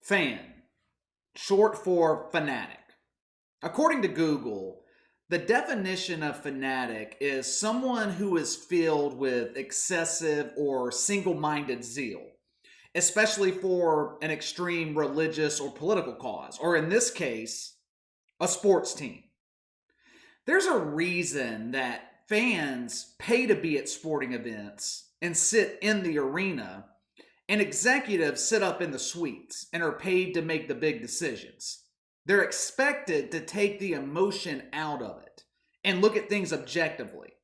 Fan, short for fanatic. According to Google, the definition of fanatic is someone who is filled with excessive or single-minded zeal, especially for an extreme religious or political cause, or in this case, a sports team. There's a reason that fans pay to be at sporting events and sit in the arena, and executives sit up in the suites and are paid to make the big decisions. They're expected to take the emotion out of it and look at things objectively.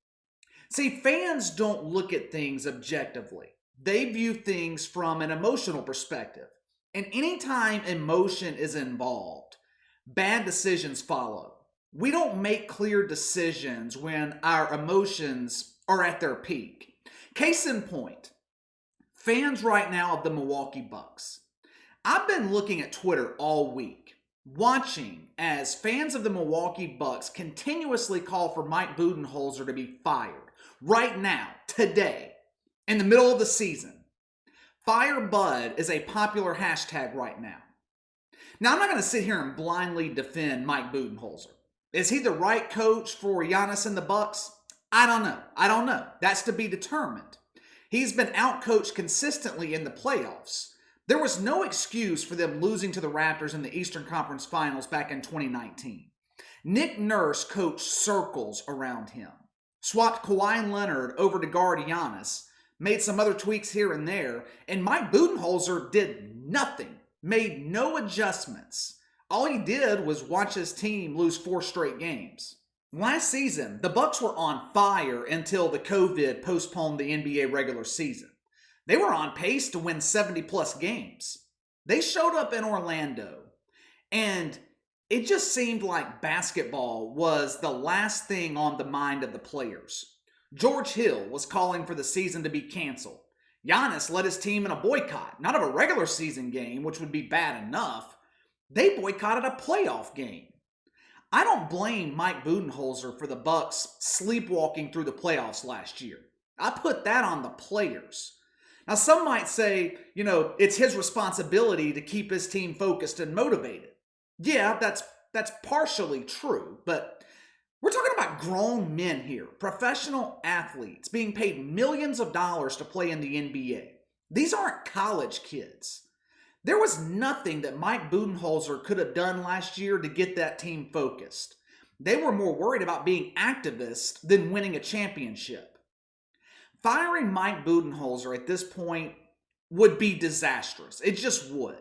See, fans don't look at things objectively. They view things from an emotional perspective. And anytime emotion is involved, bad decisions follow. We don't make clear decisions when our emotions are at their peak. Case in point, fans right now of the Milwaukee Bucks. I've been looking at Twitter all week, watching as fans of the Milwaukee Bucks continuously call for Mike Budenholzer to be fired. Right now, today, in the middle of the season. Fire Bud is a popular hashtag right now. Now, I'm not going to sit here and blindly defend Mike Budenholzer. Is he the right coach for Giannis and the Bucks? I don't know. That's to be determined. He's been outcoached consistently in the playoffs. There was no excuse for them losing to the Raptors in the Eastern Conference Finals back in 2019. Nick Nurse coached circles around him, swapped Kawhi Leonard over to guard Giannis, made some other tweaks here and there, and Mike Budenholzer did nothing, made no adjustments. All he did was watch his team lose 4 straight games. Last season, the Bucks were on fire until the COVID postponed the NBA regular season. They were on pace to win 70-plus games. They showed up in Orlando, and it just seemed like basketball was the last thing on the mind of the players. George Hill was calling for the season to be canceled. Giannis led his team in a boycott, not of a regular season game, which would be bad enough. They boycotted a playoff game. I don't blame Mike Budenholzer for the Bucks sleepwalking through the playoffs last year. I put that on the players. Now, some might say, it's his responsibility to keep his team focused and motivated. Yeah, that's partially true, but we're talking about grown men here, professional athletes being paid millions of dollars to play in the NBA. These aren't college kids. There was nothing that Mike Budenholzer could have done last year to get that team focused. They were more worried about being activists than winning a championship. Firing Mike Budenholzer at this point would be disastrous. It just would.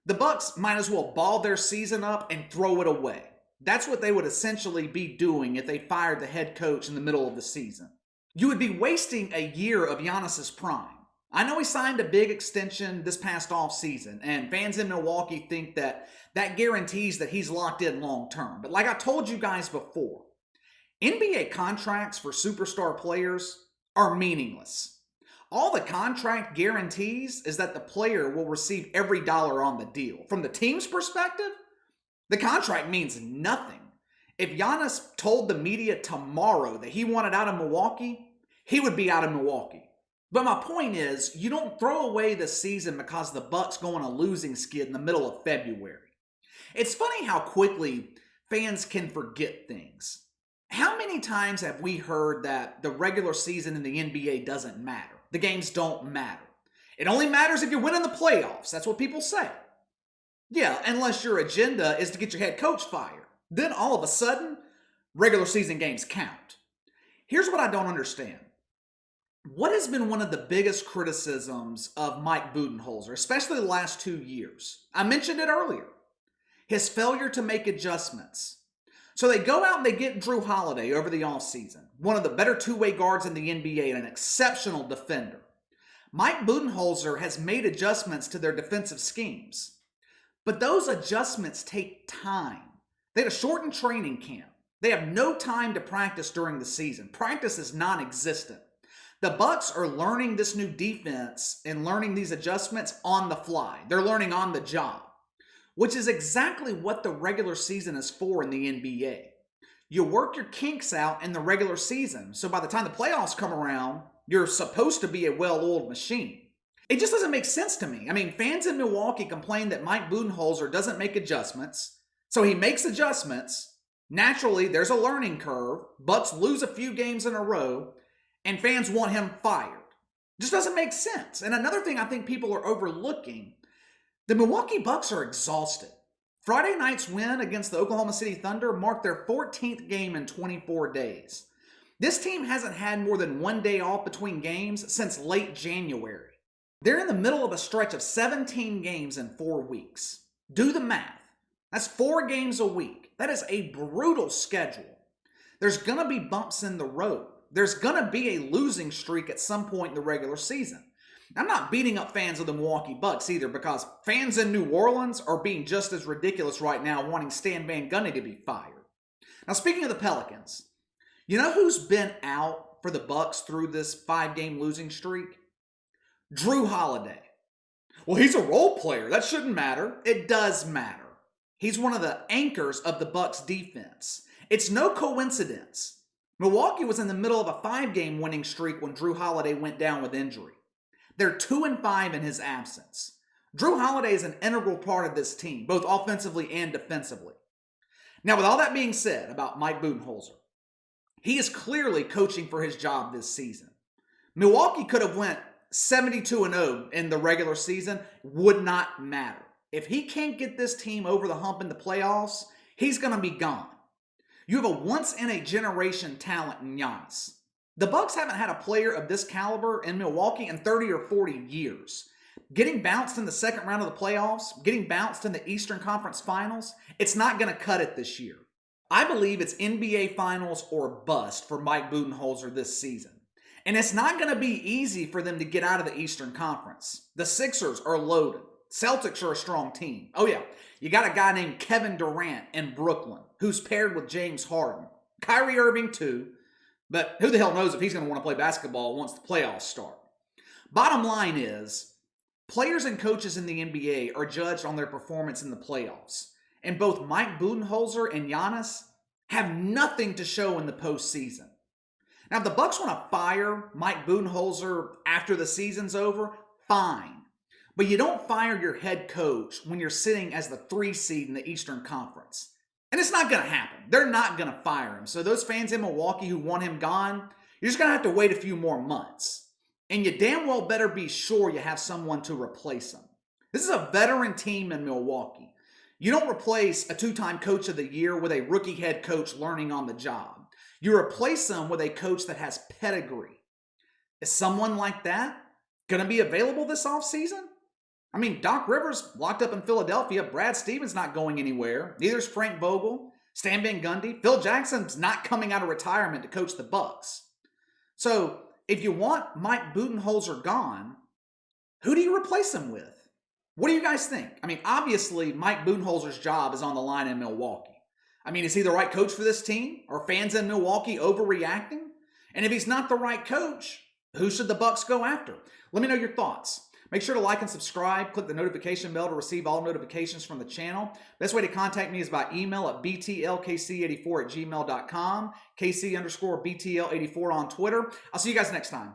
The Bucks might as well ball their season up and throw it away. That's what they would essentially be doing if they fired the head coach in the middle of the season. You would be wasting a year of Giannis's prime. I know he signed a big extension this past offseason, and fans in Milwaukee think that guarantees that he's locked in long term. But like I told you guys before, NBA contracts for superstar players are meaningless. All the contract guarantees is that the player will receive every dollar on the deal. From the team's perspective, the contract means nothing. If Giannis told the media tomorrow that he wanted out of Milwaukee, he would be out of Milwaukee. But my point is, you don't throw away the season because the Bucks go on a losing skid in the middle of February. It's funny how quickly fans can forget things. How many times have we heard that the regular season in the NBA doesn't matter? The games don't matter. It only matters if you win in the playoffs. That's what people say. Yeah, unless your agenda is to get your head coach fired. Then all of a sudden, regular season games count. Here's what I don't understand. What has been one of the biggest criticisms of Mike Budenholzer, especially the last 2 years? I mentioned it earlier. His failure to make adjustments. So they go out and they get Drew Holiday over the offseason, one of the better two-way guards in the NBA and an exceptional defender. Mike Budenholzer has made adjustments to their defensive schemes. But those adjustments take time. They had a shortened training camp. They have no time to practice during the season. Practice is non-existent. The Bucks are learning this new defense and learning these adjustments on the fly. They're learning on the job, which is exactly what the regular season is for in the NBA. You work your kinks out in the regular season, so by the time the playoffs come around, you're supposed to be a well-oiled machine. It just doesn't make sense to me. I mean, fans in Milwaukee complain that Mike Budenholzer doesn't make adjustments. So he makes adjustments. Naturally, there's a learning curve. Bucks lose a few games in a row, and fans want him fired. It just doesn't make sense. And another thing I think people are overlooking, the Milwaukee Bucks are exhausted. Friday night's win against the Oklahoma City Thunder marked their 14th game in 24 days. This team hasn't had more than one day off between games since late January. They're in the middle of a stretch of 17 games in 4 weeks. Do the math. That's 4 games a week. That is a brutal schedule. There's going to be bumps in the road. There's going to be a losing streak at some point in the regular season. I'm not beating up fans of the Milwaukee Bucks either, because fans in New Orleans are being just as ridiculous right now, wanting Stan Van Gundy to be fired. Now, speaking of the Pelicans, you know who's been out for the Bucks through this 5-game losing streak? Drew Holiday. Well, he's a role player. That shouldn't matter. It does matter. He's one of the anchors of the Bucks defense. It's no coincidence. Milwaukee was in the middle of a 5-game winning streak when Drew Holiday went down with injury. They're 2-5 in his absence. Drew Holiday is an integral part of this team, both offensively and defensively. Now, with all that being said about Mike Budenholzer, he is clearly coaching for his job this season. Milwaukee could have went 72-0 in the regular season, would not matter. If he can't get this team over the hump in the playoffs, he's going to be gone. You have a once-in-a-generation talent in Giannis. The Bucks haven't had a player of this caliber in Milwaukee in 30 or 40 years. Getting bounced in the second round of the playoffs, getting bounced in the Eastern Conference Finals, it's not going to cut it this year. I believe it's NBA Finals or bust for Mike Budenholzer this season. And it's not going to be easy for them to get out of the Eastern Conference. The Sixers are loaded. Celtics are a strong team. Oh yeah, you got a guy named Kevin Durant in Brooklyn who's paired with James Harden. Kyrie Irving too. But who the hell knows if he's going to want to play basketball once the playoffs start. Bottom line is, players and coaches in the NBA are judged on their performance in the playoffs. And both Mike Budenholzer and Giannis have nothing to show in the postseason. Now, if the Bucks want to fire Mike Budenholzer after the season's over, fine. But you don't fire your head coach when you're sitting as the 3 seed in the Eastern Conference. And it's not going to happen. They're not going to fire him. So those fans in Milwaukee who want him gone, you're just going to have to wait a few more months. And you damn well better be sure you have someone to replace him. This is a veteran team in Milwaukee. You don't replace a 2-time coach of the year with a rookie head coach learning on the job. You replace them with a coach that has pedigree. Is someone like that going to be available this offseason? I mean, Doc Rivers locked up in Philadelphia. Brad Stevens not going anywhere. Neither's Frank Vogel, Stan Van Gundy. Phil Jackson's not coming out of retirement to coach the Bucks. So if you want Mike Budenholzer gone, who do you replace him with? What do you guys think? I mean, obviously, Mike Budenholzer's job is on the line in Milwaukee. I mean, is he the right coach for this team? Are fans in Milwaukee overreacting? And if he's not the right coach, who should the Bucks go after? Let me know your thoughts. Make sure to like and subscribe. Click the notification bell to receive all notifications from the channel. Best way to contact me is by email at btlkc84@gmail.com, KC_BTL84 on Twitter. I'll see you guys next time.